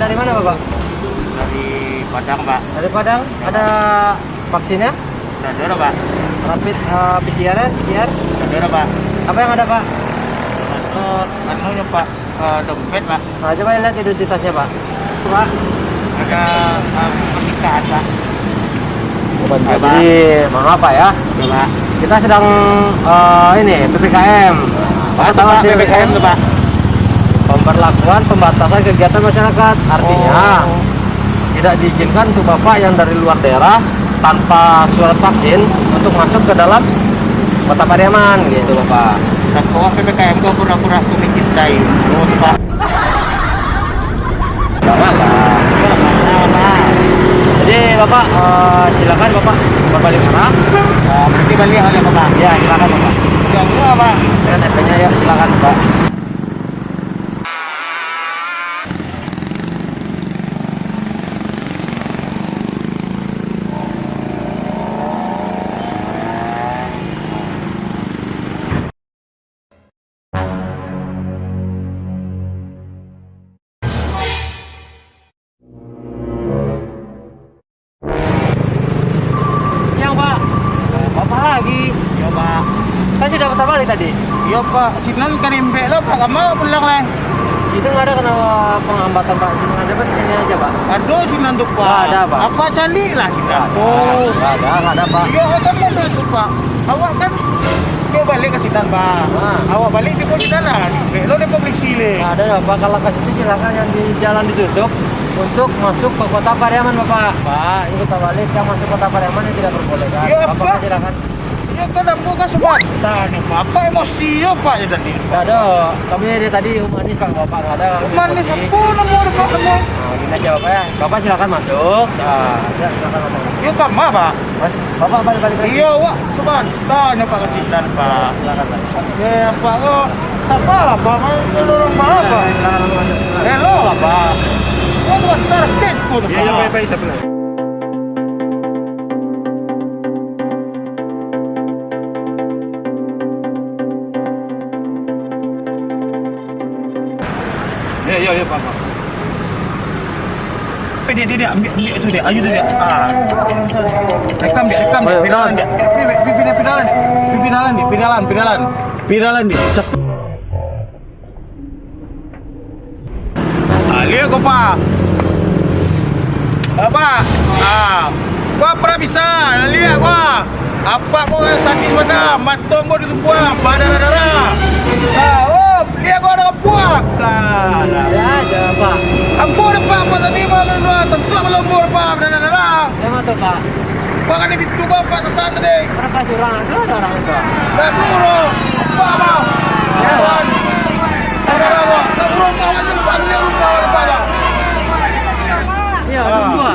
Dari mana Bapak? Dari Padang, Pak. Dari Padang. Ada vaksinnya? Ada, Pak. Rapid PCR? Ada, Pak. Apa yang ada Pak? Anunya, Pak. Dompet, Pak. Nah, coba lihat identitasnya Pak. Pak. Ada pernikahan, Pak. Bukan Ya, Pak. jadi, mohon maaf Pak ya. Ya, Pak. Kita sedang ini PPKM. Pak, tahu Pak, arti PPKM tuh, Pak. Pemberlakuan pembatasan kegiatan masyarakat. Artinya tidak diizinkan untuk Bapak yang dari luar daerah tanpa surat vaksin untuk masuk ke dalam Kota Pariaman gitu Bapak. Dan bahwa PPKM itu pura-pura aku mencintai. Oh, Pak. Bapak. Jadi Bapak silakan Bapak berbalik arah. Berarti balik oleh Bapak. Ya silakan Bapak. Yang dua, Pak. Dengan HP-nya ya silakan Bapak. Lagi, Ya, Pak. kan sudah putar balik tadi. Iya, Pak. Sinan kan embek lo, Pak. Kamu pulang lah. Itu nggak ada kenapa penghambatan Pak? Cuma ada Pak sini aja Pak. Aduh, Sinan tuh, Pak. Nggak ada, Pak. Apa cari lah, Sinan? Nggak ada Pak. Ya, kan mau tuh, Pak. Awak kan dia balik ke Sinan, Pak. Awak balik di Sinan lah. Lo di polisi le. Nggak ada Pak. Kalau ke situ silakan yang di jalan ditutup untuk masuk ke Kota Pariaman Bapak. Pak, ini kita balik yang masuk Kota Pariaman yang tidak diperbolehkan. Ya, Bapak Pak. silakan. Ya kan aku kan sebentar nih, Bapak emosi ya, Pak, ya tadi. Nggak ada. Kami dari tadi humanis Pak Bapak nggak ada. Manis apa nomor Pak nomor? Nah, gini aja Bapak ya. Bapak silakan masuk. Nah, ya, silakan Bapak. Ya kamar, Pak. Mas, Bapak balik lagi. Iya, Wak, sebentar nih Pak Kesinan, Pak. Silakan Pak. Ya, Pak, kok apa lah, Pak? Mau apa, Pak? Silakan Bapak masuk. Hello lah, Pak. Kok buat sekarang pun, Pak? Iya, baik-baik sebelah. Ya, Pak. Dia ambil itu dia, ayo dia. Rekam dia, piralan dia. Lihat kau, Pak. Apa? Kau pernah bisa lihat kau? Apa kau sakit mana? Matung kau itu buah, darah. Lihat kau ada buah. Ya ada Pak. Ampun Pak, apa tadi mana tentu melembur Pak, darah. Yang mana Pak? Pak kan itu Bapak sesat tadi. Berapa curang? Ada orang itu. Dan dulu, Pak. Ya. Darah, tak urung kawan depan dia rumah Pak. Iya, dua.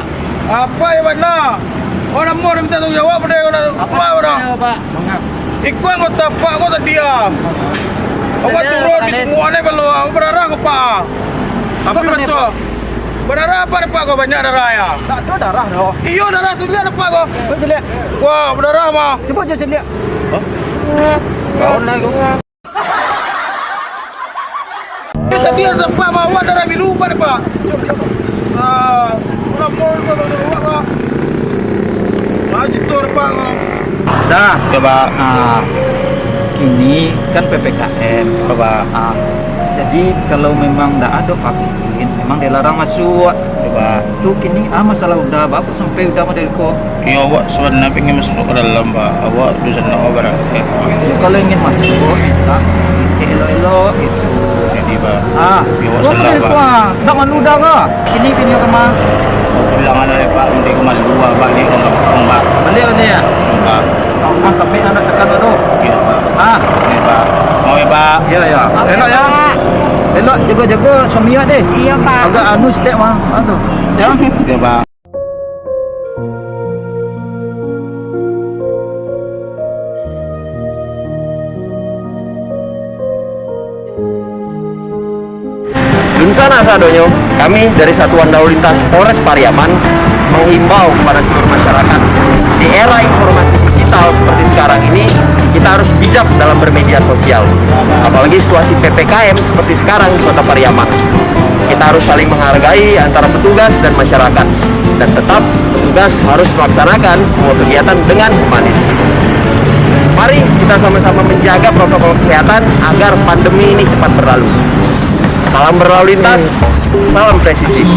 Apa ya mana? Orang mau minta tanggung jawab pada apa orang? Ya, Pak. Ikut anggota Pak, kau tak diam. Awak turun di tungguannya kalau aku berdarah ke Pak. Tapi betul. Berdarah apa Pak kau banyak darah ya? Tak ada darah loh. Iya darah tu lihat Pak kau. Coba lihat. Wah berdarah mah. Coba aja lihat. Kau naik kau. Tadi ada Pak mah awak darah minum Pak. Orang mau Pak. Itu Pak. Dah. Coba. Kini kan PPKM. Coba. Jadi kalau memang tidak ada vaksin, memang dilarang masuk. Coba. Tuh kini masalah udah bapak sampai udah model kok. Ya awak sebenarnya pengen masuk ke dalam Pak. Awak di sana barang. Kalau ingin masuk, minta cek elo-elo itu. Jadi Pak. Ya awak Kau salah model Pak. kok, dah malu dah kok. Kini kemana? Pulang ada Pak. Nanti ke malu Pak ni orang kampung Pak. Balik ni ya. Pak. Kau tapi anak sekarang tu. Ya Pak. Ni Pak. Mau ya Pak. Ya ya. Elok ya. Elok jaga-jaga suami awak deh. Iya Pak. Agak anu step mah. Anu. Ya. Ya Pak. Bencana sadonyo, kami dari Satuan Lalu Lintas Polres Pariaman menghimbau kepada seluruh masyarakat di era informasi digital seperti sekarang ini, kita harus bijak dalam bermedia sosial. Apalagi situasi PPKM seperti sekarang di Kota Pariaman. Kita harus saling menghargai antara petugas dan masyarakat, dan tetap petugas harus melaksanakan semua kegiatan dengan humanis. Mari kita sama-sama menjaga protokol kesehatan agar pandemi ini cepat berlalu. Salam berlalu lintas, salam presisi.